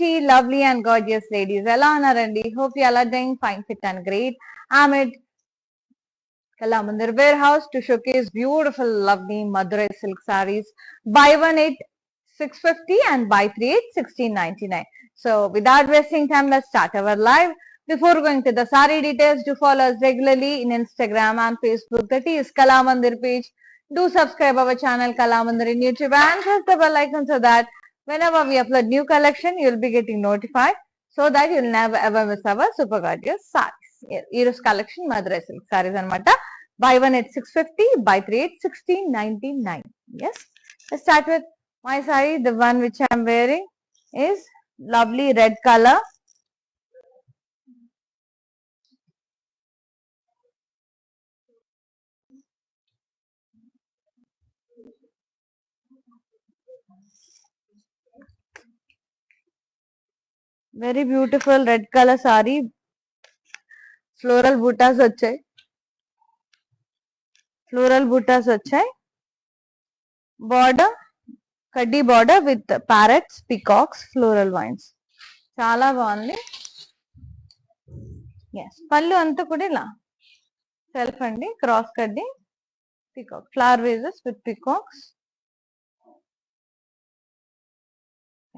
pretty, lovely and gorgeous ladies. Ella Narandi. Hope you all are doing fine, fit and great. I'm at Kalamandir warehouse to showcase beautiful, lovely Madurai silk sarees. Buy one at 650 and buy three at 1699. So without wasting time, let's start our live. Before going to the saree details, do follow us regularly in Instagram and Facebook. That is Kalamandir page. Do subscribe our channel Kalamandir in YouTube and press the bell icon so that whenever we upload new collection, you'll be getting notified so that you'll never ever miss our super gorgeous sarees. Eros collection Madurai silk sarees anamata. Buy one at 650, buy three at 1699. Yes. Let's start with my saree. The one which I'm wearing is lovely red color. Very beautiful red color saree. Floral buttas వచ్చాయి. Floral buttas వచ్చాయి. Border, kaddi border with parrots, peacocks, floral vines. చాలా బాగుంది. Yes. పళ్ళు అంతా కూడా ఇలా self అండి, cross కడ్డి, peacock, flower vases with peacocks.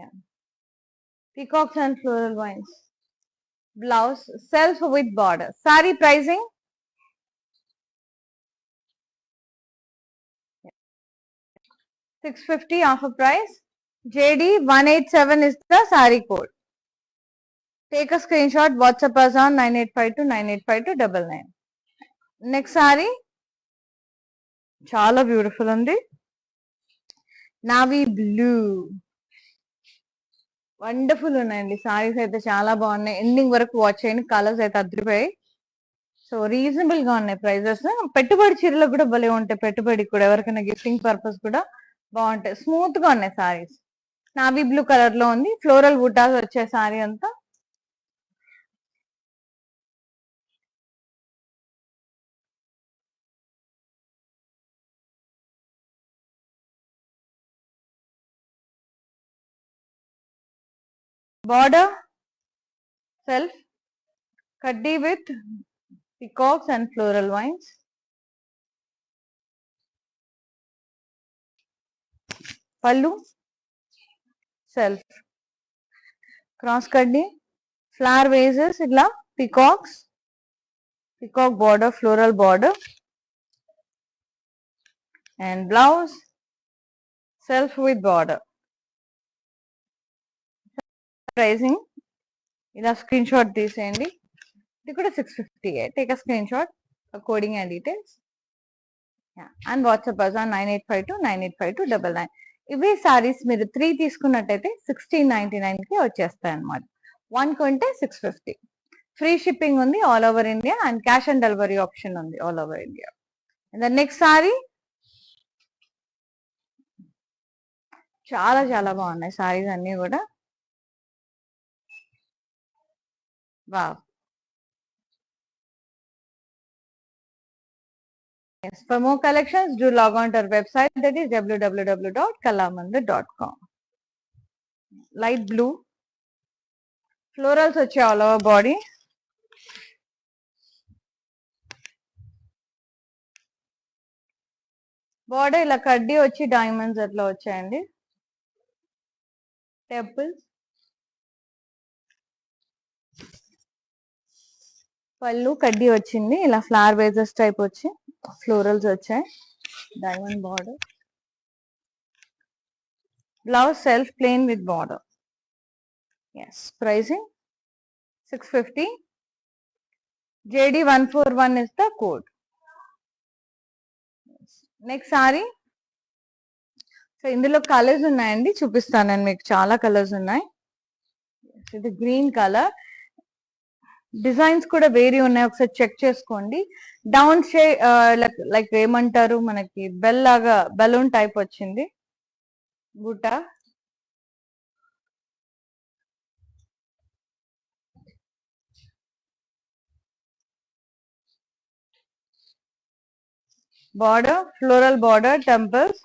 Yeah. Peacocks and floral vines. Blouse, self with border. Saree pricing 650 offer price. JD 187 is the saree code. Take a screenshot, WhatsApp us on 9852 9852 99. Next saree చాలా beautiful ఉంది. Navy blue. Wonderful ఉన్నాయండి సారీస్ అయితే, చాలా బాగున్నాయి. Ending వరకు watch చేయండి. Colours అయితే అదిరిపోయాయి. So reasonable గా ఉన్నాయి ప్రైజెస్. పెట్టుబడి చీరలకు కూడా భలే ఉంటాయి. పెట్టుబడి కూడా ఎవరికైనా గిఫ్టింగ్ పర్పస్ కూడా బాగుంటాయి. స్మూత్ గా ఉన్నాయి సారీస్. నావీ బ్లూ కలర్ లో ఉంది. ఫ్లోరల్ బుటాస్ వచ్చే సారీ అంతా. Border, self, kaddi with peacocks and floral vines. Pallu, self, cross kaddi, flower vases, itla peacocks, peacock border, floral border, and blouse, self with border. Pricing ఇలా screenshot తీసేయండి. ఇది కూడా 650. Take a screenshot, coding and details and WhatsApp us on 9852 9852 99. ఇవి సారీస్ మీరు 3 తీసుకున్నట్టయితే 1699 కి వచ్చేస్తాయి అనమాట. 1 కొంటే 650. ఫ్రీ షిప్పింగ్ ఉంది all over India and cash on delivery option ఉంది all over India. And next saree చాలా చాలా బాగున్నాయి సారీస్ అన్ని కూడా. Wow. Yes, for more collections, do log on to our website, that is www.kalamandir.com. Light blue. Florals వచ్చాయి all over body. Border ఇలా కడ్డీ వచ్చి డైమండ్స్ అట్లా వచ్చాయండి. టెంపుల్స్. పళ్ళు కడ్డీ వచ్చింది. ఇలా ఫ్లవర్ వేజెస్ టైప్ వచ్చి ఫ్లోరల్స్ వచ్చాయి. Diamond border. Blouse self plain with border. Yes. Pricing 650. JD 141 is the code. Next sari. So ఇందులో కలర్స్ ఉన్నాయండి, చూపిస్తాను నేను మీకు. చాలా కలర్స్ ఉన్నాయి. ఇది గ్రీన్ కలర్. డిజైన్స్ కూడా వేరీ ఉన్నాయి, ఒకసారి చెక్ చేసుకోండి. డౌన్ షే లైక్ ఏమంటారు, మనకి బెల్ లాగా బెలూన్ టైప్ వచ్చింది బుట్ట. Border, floral border, temples.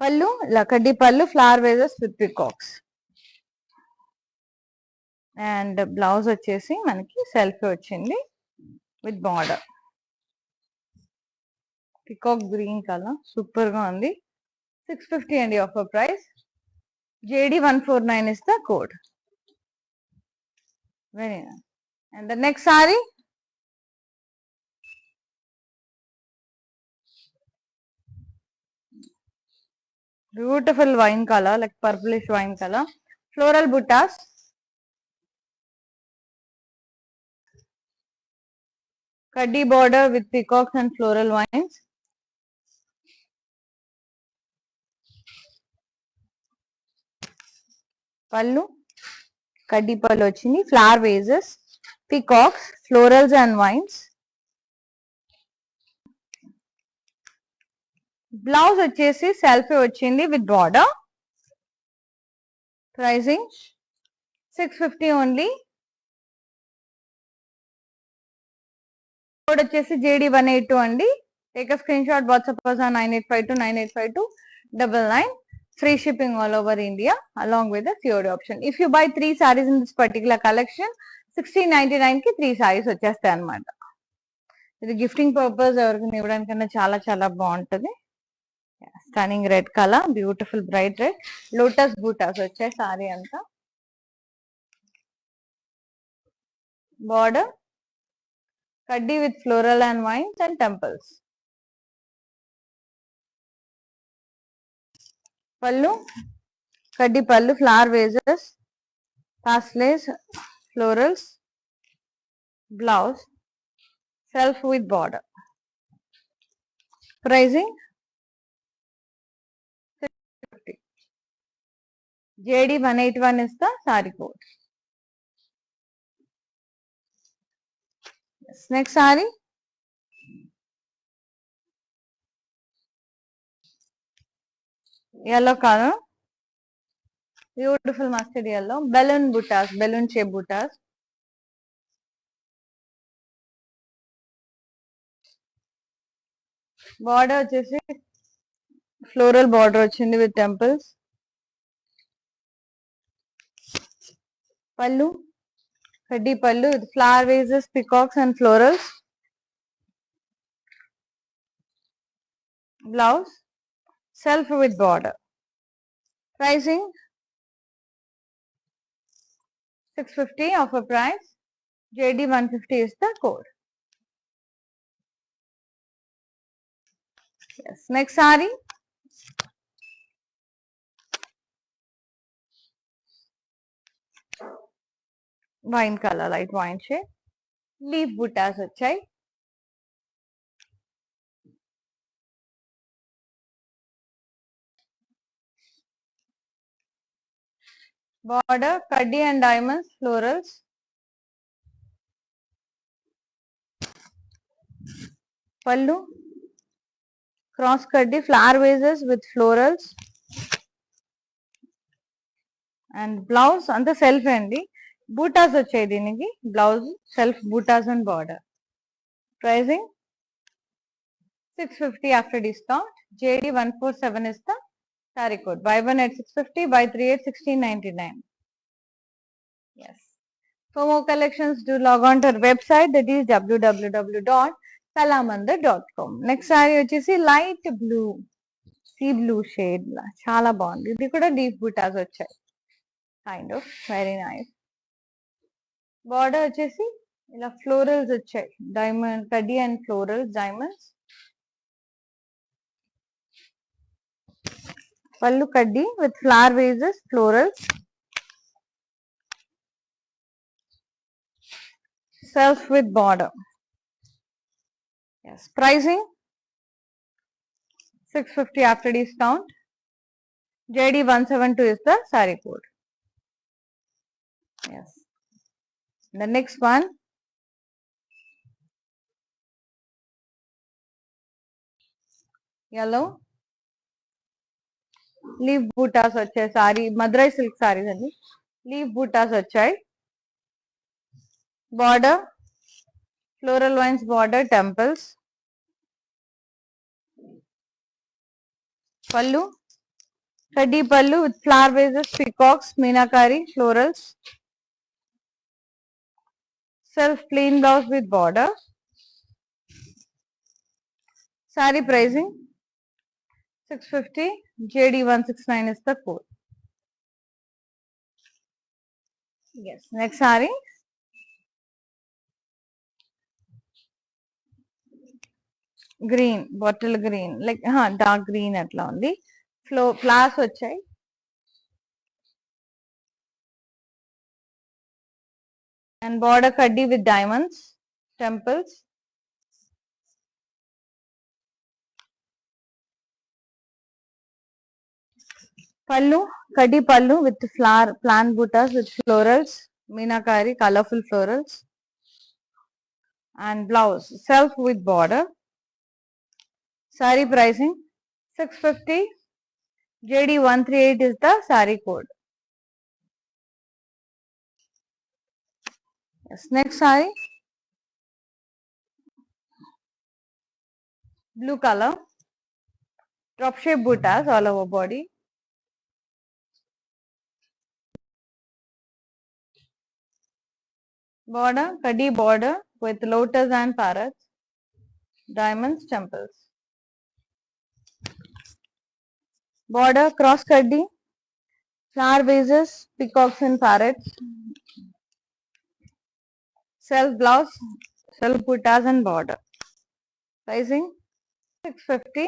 పళ్ళు ఇలా kaddi pallu, flower wages with peacocks. And blouse వచ్చేసి మనకి సెల్ఫ్ వచ్చింది with border. Peacock green colour super గా ఉంది. 650 అండి offer price. JD149 is the code. Very nice. And the next saree, beautiful wine color, like purplish wine color, floral buttas, kaddi border with peacocks and floral vines. Pallu, kaddi pallu vachindi, flower vases, peacocks, florals and vines. Blouse వచ్చేసి self వచ్చింది with border. Pricing 650 only. Code వచ్చేసి JD182 అండి. Take a screenshot, WhatsApp us on 9852985299. Free shipping all over India along with the COD option. If you buy 3 sarees in this particular collection, 1699 కి 3 sarees వచ్చేస్తాయి అన్నమాట. ఇది gifting purpose ఎవరికైనా ఇవ్వడానికన్నా చాలా చాలా బాగుంటుంది. Stunning red colour, beautiful bright red, lotus buttas వచ్చాయి సారీ అంతా. Border kaddi with floral and vines and temples. Pallu kaddi pallu, flower vases, tassels, florals. Blouse self with border. Pricing JD181 is the saree code. Yes. Next saree, yellow color, beautiful mustard yellow, balloon buttas, balloon shape buttas. Border వచ్చేసి floral border వచ్చింది with temples. Pallu kaddi పళ్ళు with flower vases, peacocks and florals. Blouse self with border. Pricing 650 offer price. JD150 is the code. Yes. Next saree, wine color, light wine shade, leaf buttas వచ్చాయి. Border kaddi and diamonds, florals. Pallu cross kaddi, flower vases with florals. And blouse అంతా self అండి. బూటాస్ వచ్చాయి దీనికి. Blouse self buttas and border. Pricing 650 after discount. JD147 is the saree code. Buy one at 650, buy 3 at 1699. Yes. For more collections, do log on to our website, that is www.kalamandar.com. Next saree వచ్చేసి light blue, sea blue shade, చాలా బాగుంది. ఇది కూడా deep buttas వచ్చాయి. Kind of very nice. Border వచ్చేసి ఇలా florals వచ్చాయి, diamond కడ్డీ అండ్ ఫ్లోరల్స్, డైమండ్స్. పళ్ళు కడ్డీ with flower wages, florals. Self with border. Yes. Pricing 650 after discount. JD172 is the saree code. Yes. The next one, yellow leaf bootas వచ్చాయి. Sorry మద్రాయి silk saris అండి. Leaf buttas వచ్చాయి. Border floral wines, border temples. పళ్ళు Kaddi pallu with flower vases, peacocks, meenakari, florals. Self plain blouse with border. Saree pricing 650. JD 169 is the code. Yes. Next saree. Green, bottle green, like dark green atla undi. Flowers వచ్చాయి. And border kaddi with diamonds, temples. Pallu, kaddi pallu with flower, plant buttas with florals, meenakari, colorful florals. And blouse, self with border. Saree pricing 650. JD 138 is the saree code. Yes. Next saree. Blue color. Drop shape buttas all over body. Border, kaddi border with lotus and parrots, diamonds, temples. Border, cross kaddi, flower vases, peacocks and parrots. Self blouse, self buttas and border. Pricing 650.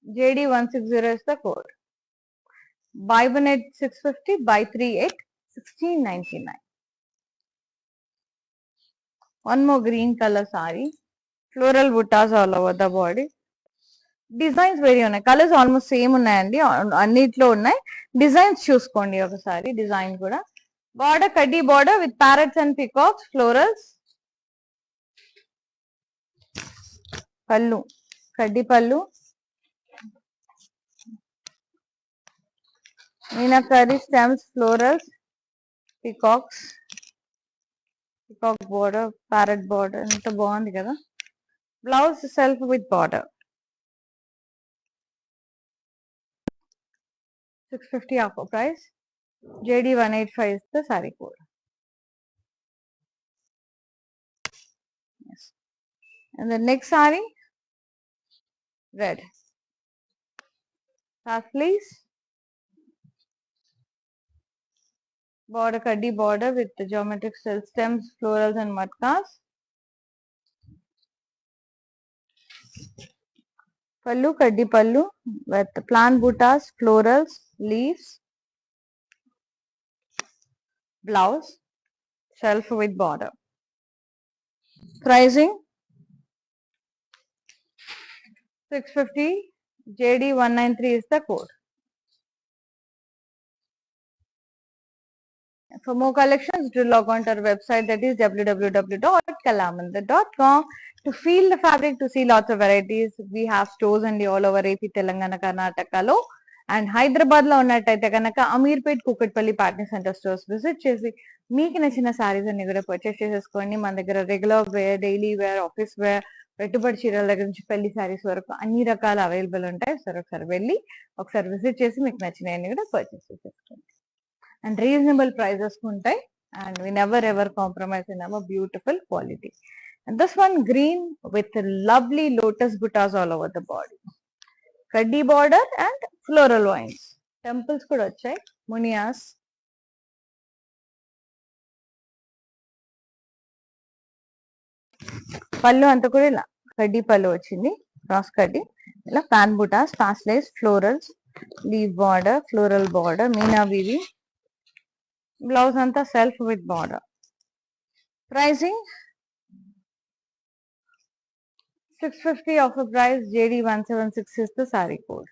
JD 160 is the code. Buy one at 650, buy three at 1699. One more green color saree. Floral buttas all over the body. Designs vary ఉన్నాయి, colours almost same ఉన్నాయండి, అన్నిట్లో ఉన్నాయి. Designs చూసుకోండి ఒకసారి. Design కూడా border kaddi border with parrots and peacocks, florals. పళ్ళు కడ్డీ పళ్ళు, meenakari stems, florals, peacocks, peacock border, parrot border, ఎంత బాగుంది కదా. Blouse self with border. 650 offer price. JD 185 is the saree code. Yes. And the next saree, red. Half please. Border kaddi border with the geometric silk stems, florals and matkas. Pallu kaddi pallu with plant buttas, florals, leaves. Blouse self with border. Pricing 650. JD 193 is the code. For more collections, do log on to our website, that is www.kalamandir.com, to feel the fabric, to see lots of varieties. We have stores and all over AP, Telangana, Karnataka lo, and Hyderabad lo ఉన్నట్టయితే కనుక Ameerpet, Kukatpally partner centre stores visit చేసి మీకు నచ్చిన సారీస్ అన్ని కూడా purchase చేసేసుకోండి. మన దగ్గర regular wear, daily wear, office wear, పెట్టుబడి చీరల దగ్గర నుంచి పెళ్లి సారీస్ వరకు అన్ని రకాలు అవైలబుల్ ఉంటాయి. సరే ఒకసారి వెళ్ళి ఒకసారి విజిట్ చేసి మీకు నచ్చినవన్నీ కూడా పర్చేస్ చేసేసుకోండి. And reasonable prices ఉంటాయి, and we never ever compromise in our beautiful quality. And this one green with lovely lotus buttas all over the body, kaddi border and floral vines, temples కూడా వచ్చాయి, మునియాస్. పళ్ళు అంతా కూడా ఇలా కడ్డీ పళ్ళు వచ్చింది, క్రాస్ కడ్డీ, ఇలా pan buttas, paisleys, florals, leaf border, floral border, meena weave. Blouse anta self with border. Pricing 650 offer price. JD 176 is the saree code.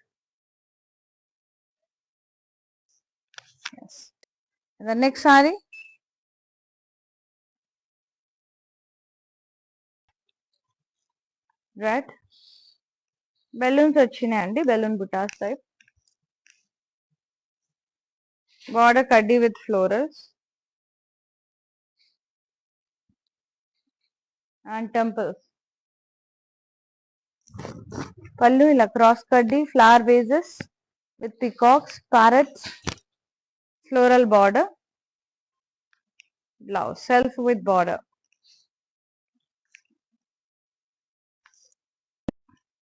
Yes. And the next saree, red. Balloons వచ్చినాయండి, balloon buttas type. Border kaddi with florals and temples. పళ్ళు ఇలా cross కడ్డీ flower wages with peacocks parrots floral border. Blouse self with border.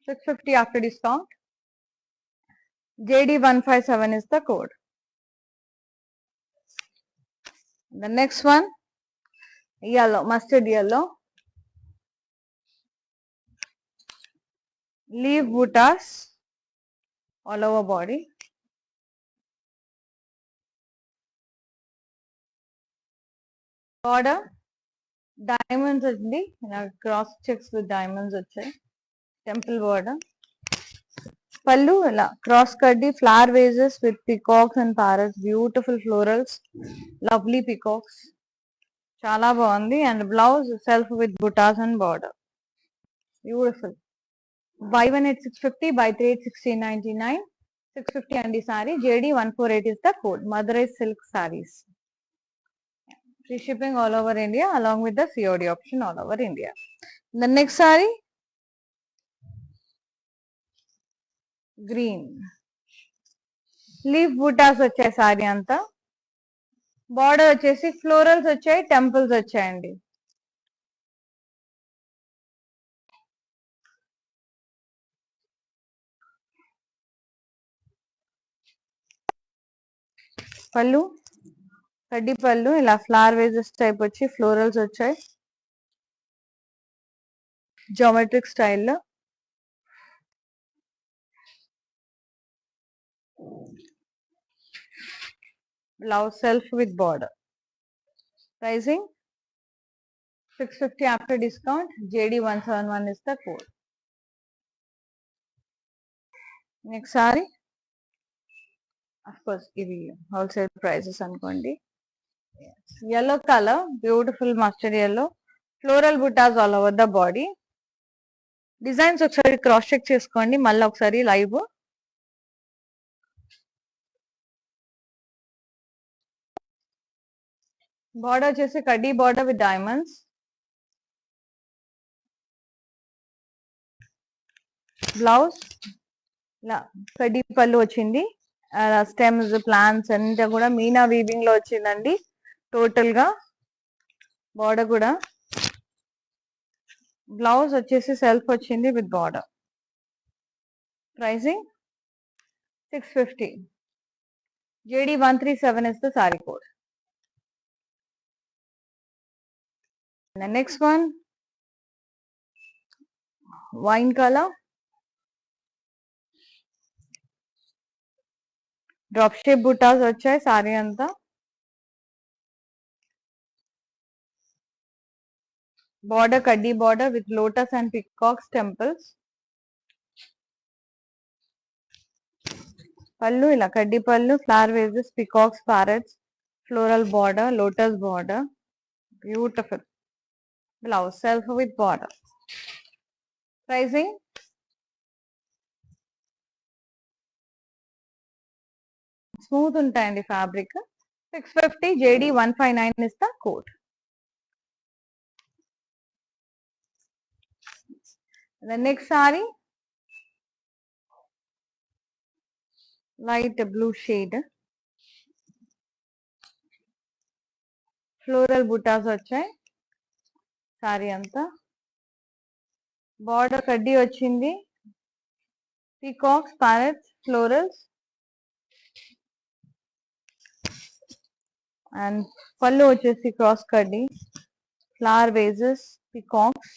650 after discount. JD157 is the code. The next one, yellow, mustard yellow. Leaf buttas all over body. Border diamonds వచ్చి cross checks with diamonds వచ్చాయి. Temple border. Pallu ఇలా cross కడ్డీ flower vases with peacocks and parrots, beautiful florals, lovely peacocks. చాలా బాగుంది. And blouse self with buttas and border. Beautiful. Buy one at 650, buy three at 1699. 650 and the saree. JD148 is the code. Madurai silk sarees. Free shipping all over India along with the COD option all over India. The next saree, green. Leaf buttas వచ్చాయి సారీ అంతా. Border వచ్చేసి florals వచ్చాయి, temples వచ్చాయండి. పళ్ళు కడ్డీ పళ్ళు ఇలా flower vases type వచ్చి florals వచ్చాయి జామెట్రిక్ స్టైల్లో. Blouse self with border. Pricing 650 after discount. JD171 is the code. Next saree, of course ఇవి హోల్సేల్ ప్రైసెస్ అనుకోండి. Yellow color, beautiful mustard yellow, floral buttas all over the body. Designs ఒకసారి cross check చేసుకోండి మళ్ళీ ఒకసారి live. Border వచ్చేసి కడ్డీ border with diamonds. Blouse ఇలా కడ్డీ పళ్ళు వచ్చింది. స్టెమ్స్ ప్లాంట్స్ అంతా కూడా మీనా వీవింగ్ లో వచ్చిందండి టోటల్ గా. బార్డర్ కూడా బ్లౌజ్ వచ్చేసి సెల్ఫ్ వచ్చింది with border. Pricing 650. JD137 is the saree code. And the next one, wine color, drop shape buttas వచ్చాయి సారీ అంతా. Border kaddi border with lotus and peacocks temples. Pallu ఇలా kaddi pallu flower vases peacocks parrots floral border lotus border beautiful. Blouse self with border. Pricing smooth ఉంటాయండి fabric. 650. JD159 is the code. The next saree, light blue shade, floral buttas వచ్చాయి సారీ అంతా. Border కడ్డీ వచ్చింది, peacocks parrots florals. And పళ్ళు వచ్చేసి cross కడ్డీ flower wages peacocks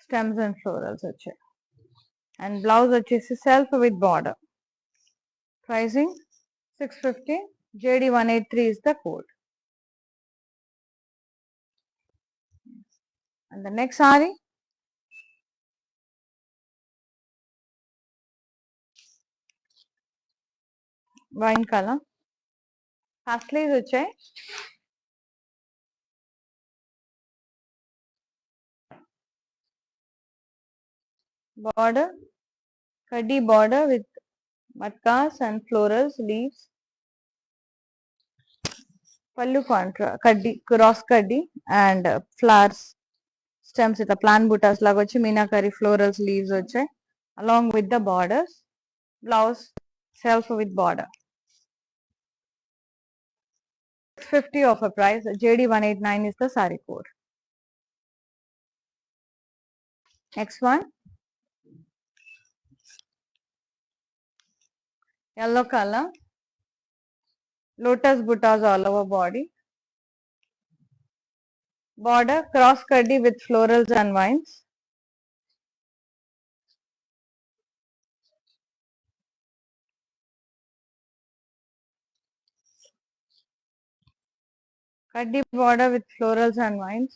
stems and florals వచ్చాయి. And blouse వచ్చేసి self with border. Pricing 650. JD183 is the code. And the next saree, wine color, half sleeves వచ్చాయి. Border కడ్డీ border with matkas and florals leaves. పళ్ళు Contra కడ్డీ cross కడ్డీ and flowers stems ఇట్లా plan బుటాస్ లాగా వచ్చి meenakari florals leaves వచ్చాయి. along with the borders. Blouse self with border. 650 offer price. JD 189 is the saree code. Next one, yellow color, lotus buttas all over body. Border cross curdy with florals and vines. Curdy border with florals and vines.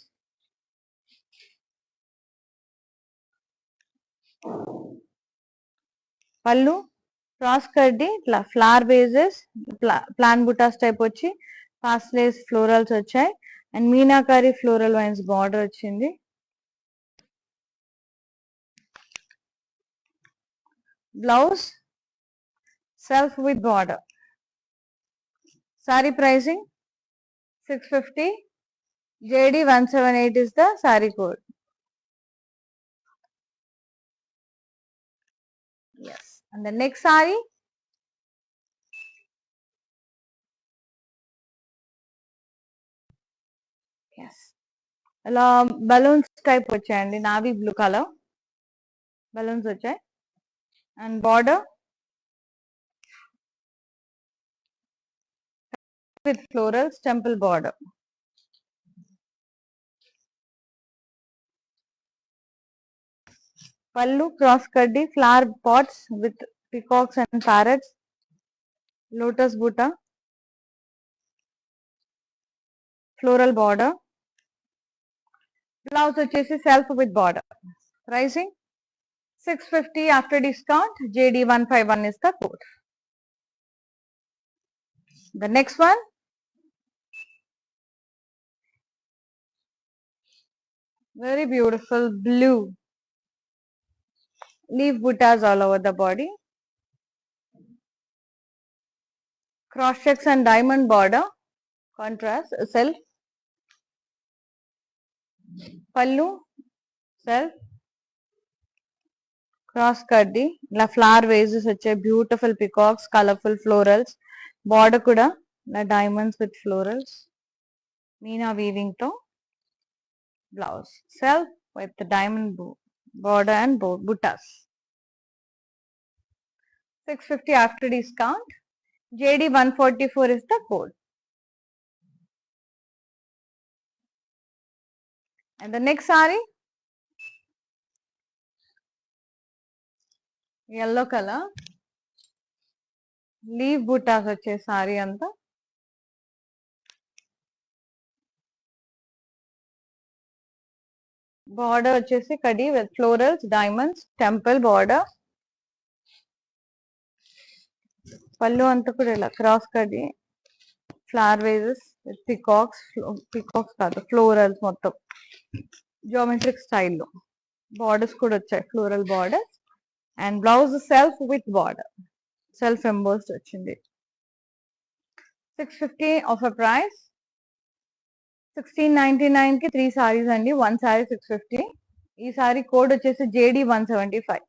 Pallu cross curdy flower bases, plan buttas type వచ్చి pastel florals వచ్చాయి and meenakari floral vines border వచ్చింది. Blouse self with border. Saree pricing 650. JD 178 is the saree code. Yes. And the next saree, yes, అలా balloons type వచ్చాయండి, navy blue colour balloons వచ్చాయి and border with florals temple border. Pallu cross curdy flower pots with peacocks and parrots. Lotus butta. Floral border. Blouse వచ్చేసి self with border. Pricing 650 after discount. JD 151 is the code. The next one, very beautiful blue. Leaf buttas all over the body. Cross checks and diamond border. Contrast self. Pallu self. Cross curdy. ఇలా flower vases వచ్చాయి, beautiful peacocks, colourful florals. Border కూడా ఇలా diamonds with florals, meena weaving తో. Blouse self with diamond border and buttas. 650 after discount. JD 144 is the code. And the next saree, yellow color, leaf buttas వచ్చే saree అంతా. Border వచ్చేసి కడి with florals, diamonds, temple border. పళ్ళు అంతా కూడా ఇలా cross kadhi flower wages with peacocks కాదు florals, మొత్తం geometric స్టైల్లో. బార్డర్స్ కూడా వచ్చాయి, floral borders. And blouse self with border, self embossed వచ్చింది. 650 ఆఫర్ ప్రైస్. 1699 కి 3 సారీస్ అండి, 1 సారీ 650. ఈ సారీ కోడ్ వచ్చేసి JD 175.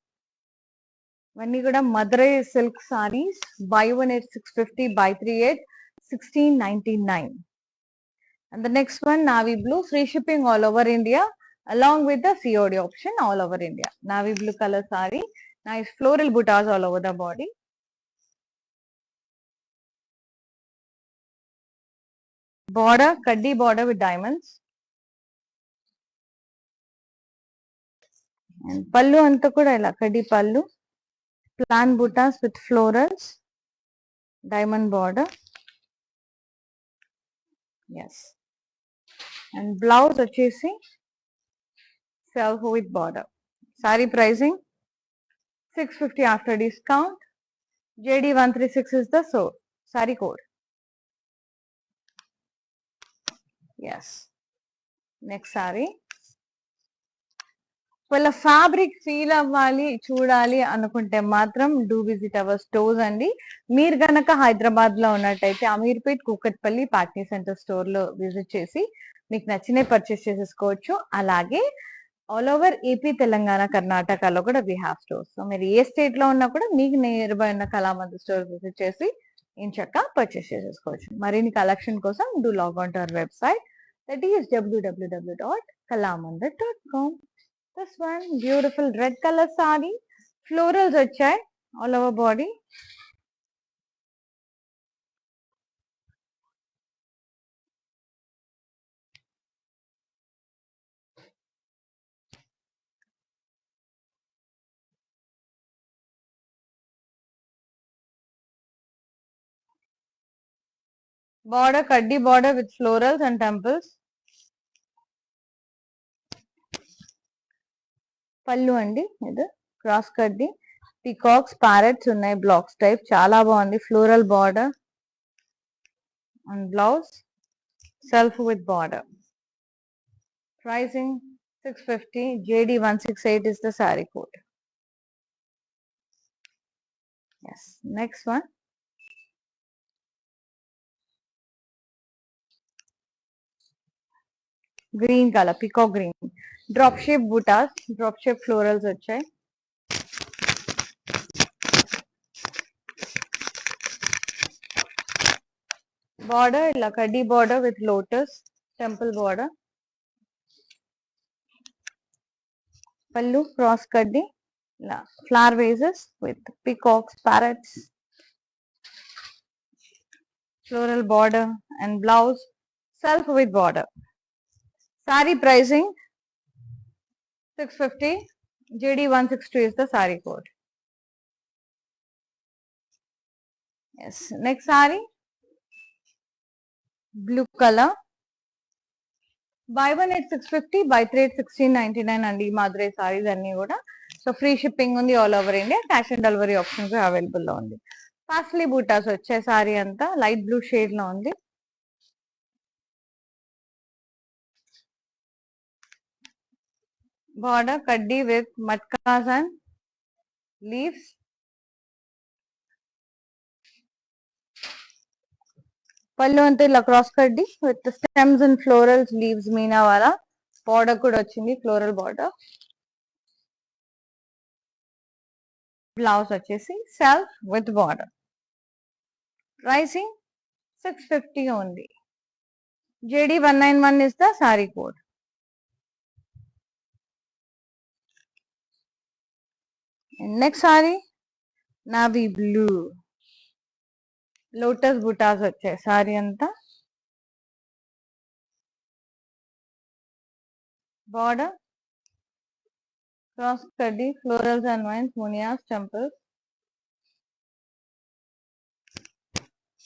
ఇవన్నీ కూడా Madurai silk saris. By 1 8 650, by 3 8 1699. And the next one, navy blue, free shipping all over India along with the COD option all over India. Navy blue color saree, nice floral buttas all over the body. Border kaddi border with diamonds. And pallu anta kuda ila kaddi pallu, plan buttas with florals, diamond border. Yes. And blouse వచ్చేసి self with border. Saree pricing 650 after discount. JD 136 is the saree code. Yes. Next saree. వాళ్ళ fabric feel అవ్వాలి, చూడాలి అనుకుంటే మాత్రం do visit our stores అండి. మీరు గనక హైదరాబాద్ లో ఉన్నట్టయితే అమీర్పేట్, కూకట్పల్లి, పాట్నీ సెంటర్ స్టోర్ లో విజిట్ చేసి మీకు నచ్చినవి పర్చేస్ చేసేసుకోవచ్చు. అలాగే ఆల్ ఓవర్ ఏపీ, తెలంగాణ, కర్ణాటకలో కూడా వీ హ్యావ్ స్టోర్స్. సో మీరు ఏ స్టేట్ లో ఉన్నా కూడా మీకు నియర్ బై ఉన్న కళామంది స్టోర్స్ విజిట్ చేసి ఇంచక్క పర్చేస్ చేసేసుకోవచ్చు. మరిన్ని కలెక్షన్ కోసం do log on to our website, that is www.kalamandir.com. This one beautiful red colour saree, florals వచ్చాయి all over body. Border, kaddi border with florals and temples. పళ్ళు అండి, ఇది cross కడ్డి, peacocks, parrots ఉన్నాయి, blocks type, చాలా బాగుంది. Floral border and blouse self with border. Pricing 650. JD 168 is the saree code. Yes, next one. Green colour, peacock green, drop shape buttas, drop shape florals వచ్చాయి. Border ఇలా కడ్డీ border with lotus temple border. పళ్ళు cross కడ్డీ, ఇలా flower wages with peacocks, parrots, floral border and blouse self with border. Saree pricing 650. JD 162 is the saree code. Yes, next saree, blue color. Buy one at 650, buy three at 1699 and Madurai sarees anni kuda. So free shipping undi all over India, cash and delivery options available lo undi. Parsley bootas వచ్చే sorry అంతా light blue shade లో ఉంది. Border kaddi with మట్కాస్ and leaves. పళ్ళు అంతా ఇలా cross కడ్డీ with stems and florals, leaves మీనా వాలా. బార్డర్ కూడా వచ్చింది ఫ్లోరల్ బార్డర్. బ్లౌజ్ వచ్చేసి self with border. Pricing 650 only. JD 191 is the saree code. And next saree, navy blue, lotus buttas వచ్చాయి సారీ అంతా. Border cross kaddi, florals and vines, munias, temples.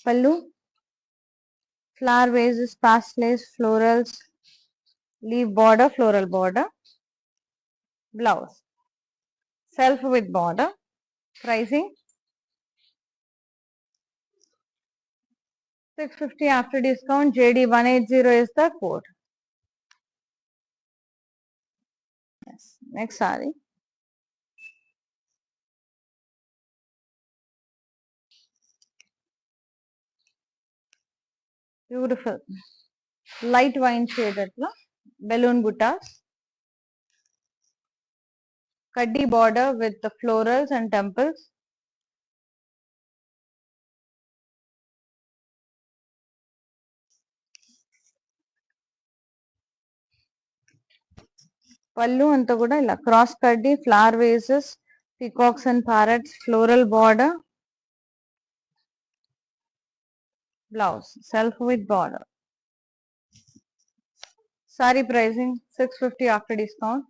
Pallu flower vases, pastels, florals, leaf border, floral border. Blouse self with border. Pricing 650 after discount. JD 180 is the code. Yes, next saree, beautiful light wine shade atla, balloon buttas, kaddi border with the florals and temples. పళ్ళు అంతా కూడా ఇలా cross కడ్డీ, flower versus, peacocks and parrots, floral border. Blouse self with border. Sorry pricing 650 after discount.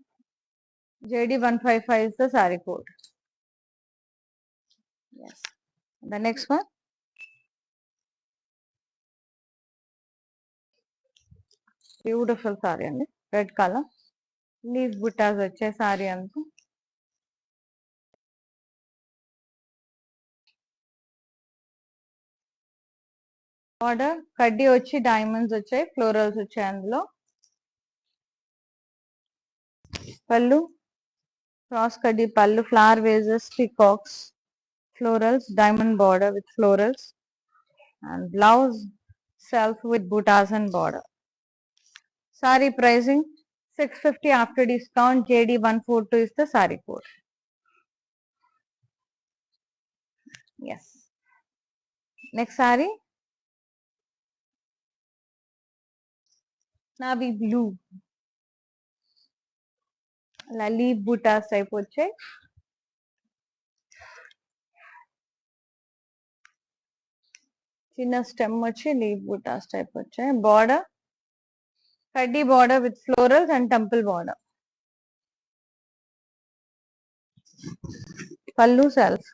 JD 155 is the saree code. Yes, the next one, beautiful sorry అండి, red colour, leave బుట్టాస్ వచ్చే sorry అంతా. Border కడ్డీ వచ్చి diamonds వచ్చాయి, florals వచ్చాయి అందులో. పళ్ళు cross కడ్డీ pallu, flower wages, peacocks, florals, diamond border with florals, and blouse self with buttas and border. Saree pricing 650 after discount. JD142 is the saree code. Yes. Next saree, navy blue. అలా leave buttas type వచ్చాయి. చిన్న stem వచ్చి leave buttas type వచ్చాయి. Border kaddi border with florals and temple border. పళ్ళు self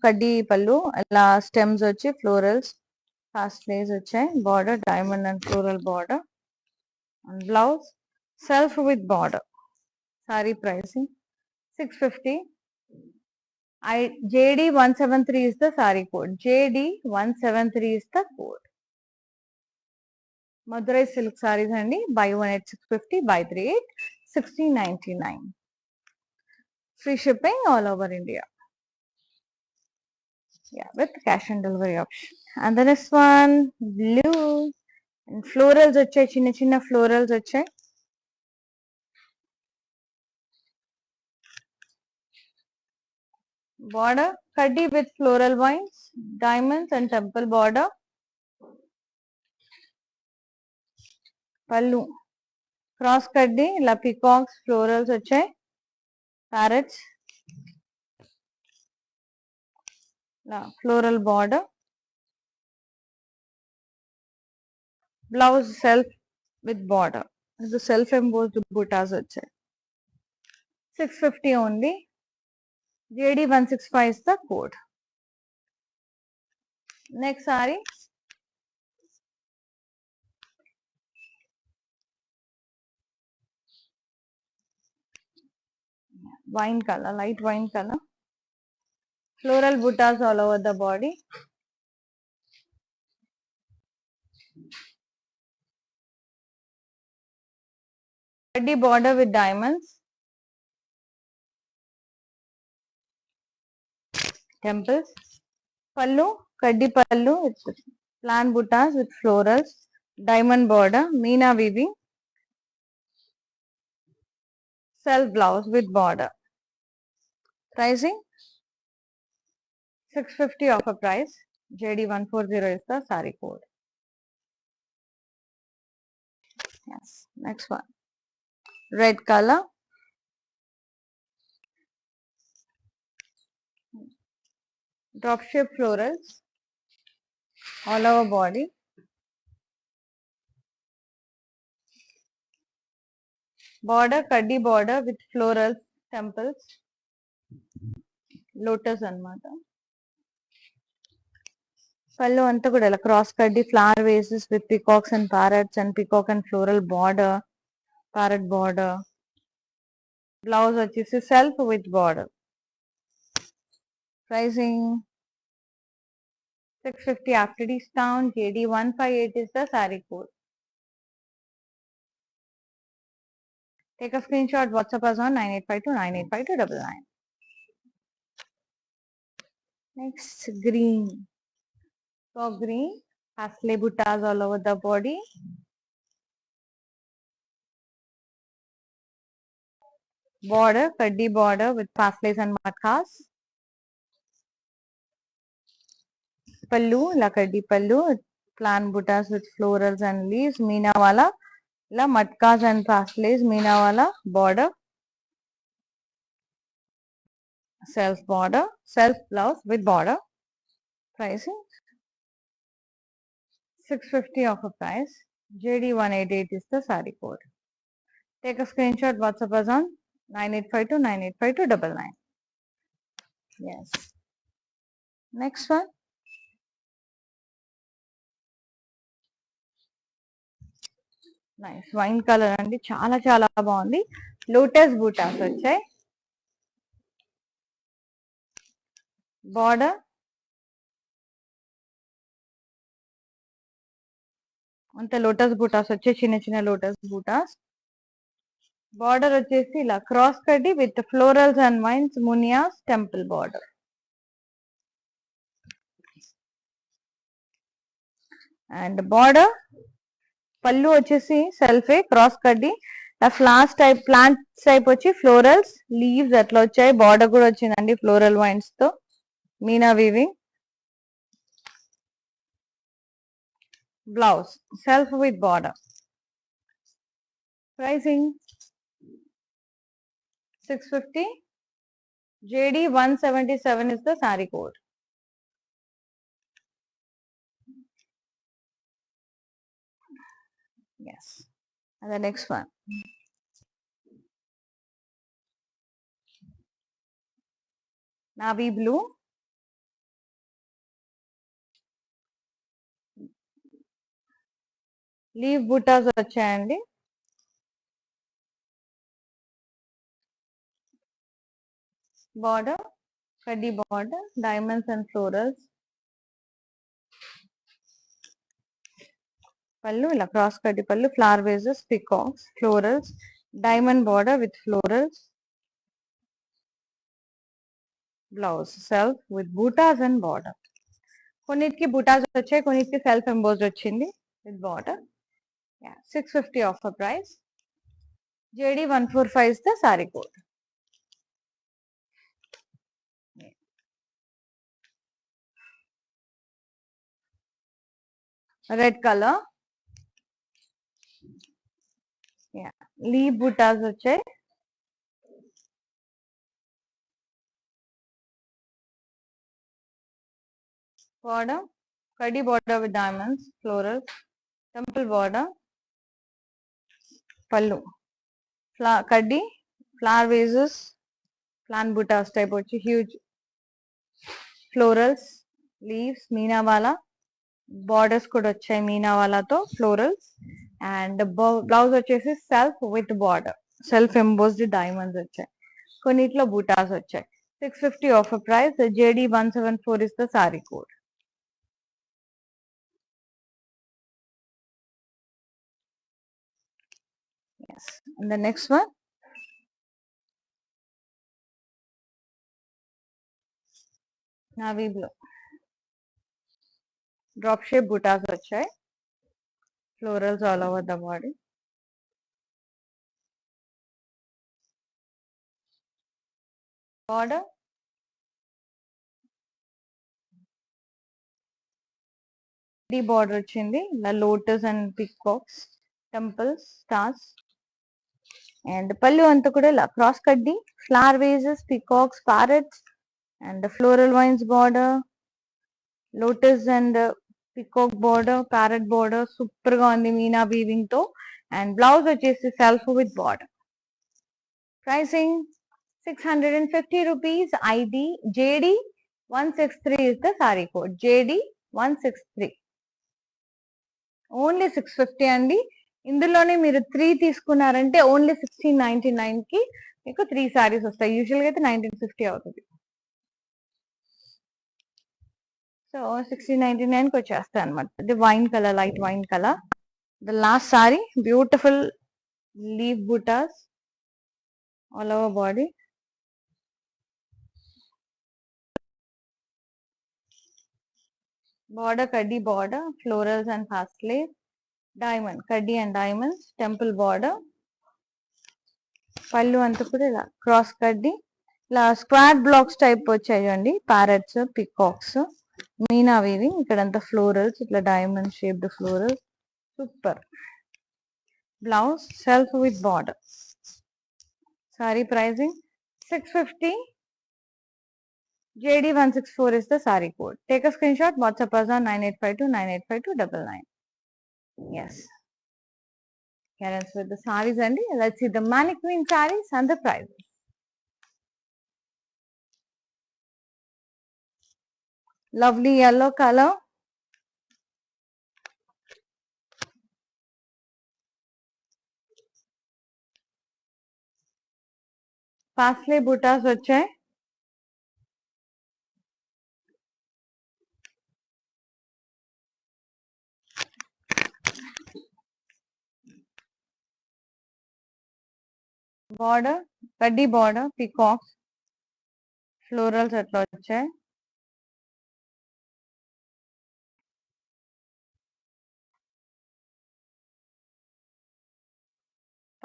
కడ్డీ పళ్ళు అలా stems వచ్చి ఫ్లోరల్స్ పాస్లేస్ వచ్చాయి. Border diamond and floral border and blouse self with border. Sorry pricing 650. JD173 is the saree code. JD173 is the code. Madurai silk sarees andi. Buy 1 at 650, buy 3 at 1699. Free shipping all over India. Yeah, with cash and delivery option. And the next one, blue. And florals వచ్చాయి, చిన్న చిన్న florals వచ్చాయి. Border kaddi with floral vines, diamonds and temple border. Pallu cross kaddi la peacocks florals వచ్చాయి. Parrots la floral border. Blouse self with border. This is self embossed buttas వచ్చాయి. 650 only. JD165 is the code. Next saree, wine color, light wine color. Floral buttas all over the body. Kaddi border with diamonds. Temples. Pallu, kaddi pallu with plan buttas with florals, diamond border, meena weaving. Self blouse with border. Pricing 650 offer price. JD140 is the saree code. Yes. Next one, red color. Drop shape florals all over body. Border kaddi border with florals, temples, lotus annamata. Pallu anta kuda ila cross kaddi flower vases with peacocks and parrots and peacock and floral border, parrot border. Blouse vachesi self with border. Pricing 650 after discount. JD158 is the saree code. Take a screenshot, WhatsApp us on 9852985299. Next, green. So green, pastel buttas all over the body. Border, kaddi border with pastels and matkas. Pallu, la kaddi pallu, plan buttas with florals and leaves. Meena wala, la matkas and pastels. Meena wala border. Self border, self blouse with border. Pricing 650 offer price. JD188 is the saree code. Take a screenshot, WhatsApp us on 9852985299. Yes. Next one. Nice wine colour అండి, చాలా చాలా బాగుంది. Lotus buttas వచ్చాయి. Border అంత lotus buttas వచ్చాయి, చిన్న చిన్న lotus buttas. Border వచ్చేసి ఇలా cross kaddi with florals and vines, munias temple border. And border pallu వచ్చేసి సెల్ఫే క్రాస్ కడ్డి ఫ్లాస్ టైప్ ప్లాంట్స్ టైప్ వచ్చి ఫ్లోరల్స్ లీవ్స్ అట్లా వచ్చాయి. బార్డర్ కూడా వచ్చిందండి ఫ్లోరల్ వైన్స్ తో meena weaving. Blouse self with border. Pricing 650. JD 177 is the saree code. Yes. And the next one. Navy blue. Leaf buttas వచ్చాయండి. Border kaddi border, diamonds and florals. పళ్ళు ఇలా cross కడ్డీ pallu, flower vases, peacocks, florals, diamond border with florals. Blouse self with buttas and border. కొన్నిటికి బూటాస్ వచ్చాయి, కొన్నిటికి self emboss వచ్చింది with border. 650 offer price. JD 145 is the saree code. Red color. Leaf buttas వచ్చాయి. Border kaddi border with diamonds, floral, temple border. Pallu kaddi, flower vases, plant buttas type వచ్చి huge florals, leaves, మీనావాలా borders కూడా వచ్చాయి మీనావాలాతో ఫ్లోరల్స్. అండ్ బ్లౌజ్ వచ్చేసి self with border, self embossed diamonds వచ్చాయి. కొన్నిట్లో బూటాస్ వచ్చాయి. 650 offer price. JD 174 is the saree code. Yes. And the next one. Navy blue. Drop shape bootas వచ్చాయి. Florals all over the body. Border border వచ్చింది. ఇలా lotus and peacocks, temples, stars. And పళ్ళు అంతా కూడా ఇలా క్రాస్ కడ్డీ, flower vases, peacocks, parrots and floral wines border, lotus and peacock border, parrot border. Super గా ఉంది మీనా వీవింగ్ తో. అండ్ బ్లౌజ్ వచ్చేసి self with border. Pricing 650 rupees. ID JD 163 is the saree code. JD 163. Only 650 అండి. ఇందులోనే మీరు 3 తీసుకున్నారంటే only 1699 కి మీకు 3 సారీస్ వస్తాయి. యూజువల్ గా అయితే 1950 అవుతుంది. సో 1699 కి వచ్చేస్తాయి అనమాట. ఇది wine colour, light wine colour. The last sari beautiful leave బుటాస్ all over body. Border kaddi border, florals and fast lace, diamond kaddi and diamonds, temple border. పళ్ళు అంతా కూడా ఇలా క్రాస్ కడ్డీ, ఇలా స్క్వాడ్ బ్లాక్స్ టైప్ వచ్చాయండి. ప్యారెట్స్, పికాక్స్, మీనా weaving. ఇక్కడంతా ఫ్లోరల్స్, ఇట్లా diamond shaped florals. Super. Blouse self with border. Sari pricing 650. JD 164 is the saree code. Take a screenshot, WhatsApp us on 9852 985299. Yes. Here ends with the sarees and let's see the mannequin sarees and the prices. Lovely yellow color. Parsley buttas వచ్చాయి. Border kaddi border, peacocks, florals అట్లా వచ్చాయి.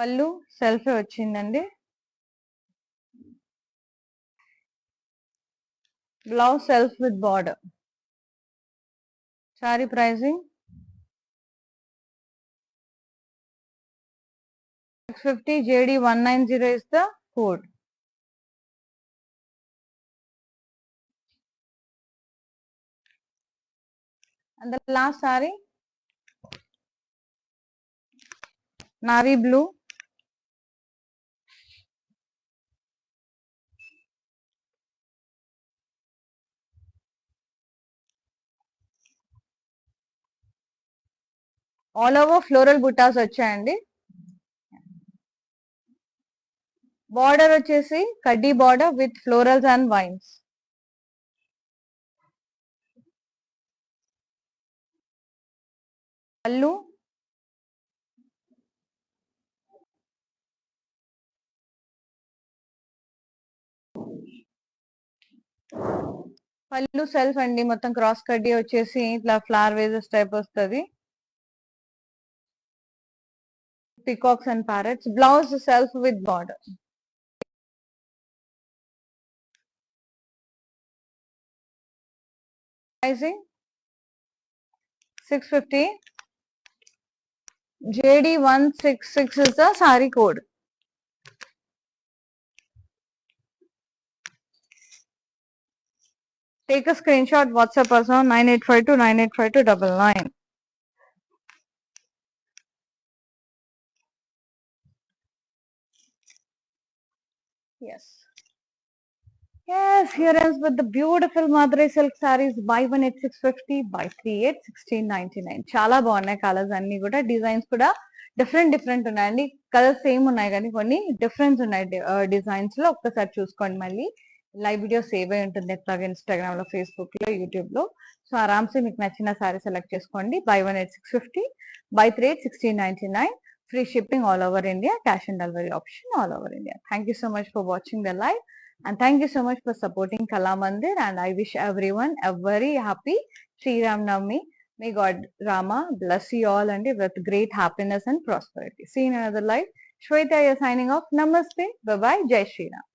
పళ్ళు self వచ్చిందండి. Blouse self with border. Sorry pricing 650. JD 190 is the code. And the last saree, navy blue. All over floral buttas వచ్చాయండి. Border వచ్చేసి కడ్డీ border with florals and wines. పళ్ళు పళ్ళు self అండి, మొత్తం క్రాస్ కడ్డీ వచ్చేసి ఇట్లా ఫ్లవర్ వేజెస్ టైప్ వస్తుంది. Peacocks and parrots. Blouse self with border. Pricing 650. JD 166 is the saree code. Take a screenshot, WhatsApp us on 9852 9852 99. Yes. Yes, here is with the beautiful Madurai silk sarees. Buy one at 650, buy three at 1699. చాలా బాగున్నాయి colours అన్ని కూడా. Designs కూడా different ఉన్నాయండి. Colours same ఉన్నాయి కానీ కొన్ని difference ఉన్నాయి డిజైన్స్ లో. ఒక్కసారి చూసుకోండి. మళ్ళీ లైవ్ వీడియో సేవ్ అయి ఉంటుంది ఎట్లాగా ఇన్స్టాగ్రామ్ లో, ఫేస్బుక్ లో, యూట్యూబ్ లో. సో ఆరామ్సే మీకు నచ్చిన సారీ సెలెక్ట్ చేసుకోండి. By one at 650, by three at 1699. Free shipping all over India, cash and delivery option all over India. Thank you so much for watching the live, and thank you so much for supporting Kala Mandir, and I wish everyone a very happy Sri Ram Navami. May God Rama bless you all and with great happiness and prosperity. See you in another live. Shweta is signing off. Namaste. Bye bye. Jai Shri Ram.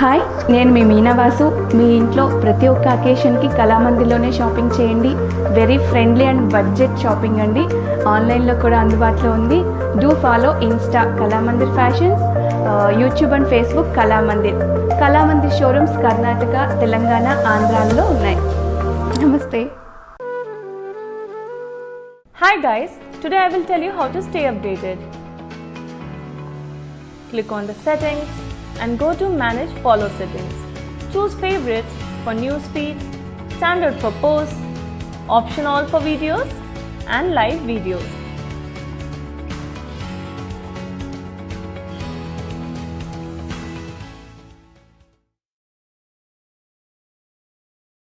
Hi, నేను మీ మీనావాసు. మీ ఇంట్లో ప్రతి ఒక్క అకేషన్కి కళామందిర్లోనే shopping చేయండి. Very friendly and budget shopping అండి. ఆన్లైన్లో కూడా అందుబాటులో ఉంది. Do follow Insta Kalamandir fashions, YouTube and Facebook Kalamandir showrooms Karnataka, Telangana, ఆంధ్రాలో ఉన్నాయి. నమస్తే. Hi guys, today I will tell you how to stay updated. Click on the settings and go to manage follow settings. Choose favorites for newsfeed, standard for posts, option all for videos and live videos.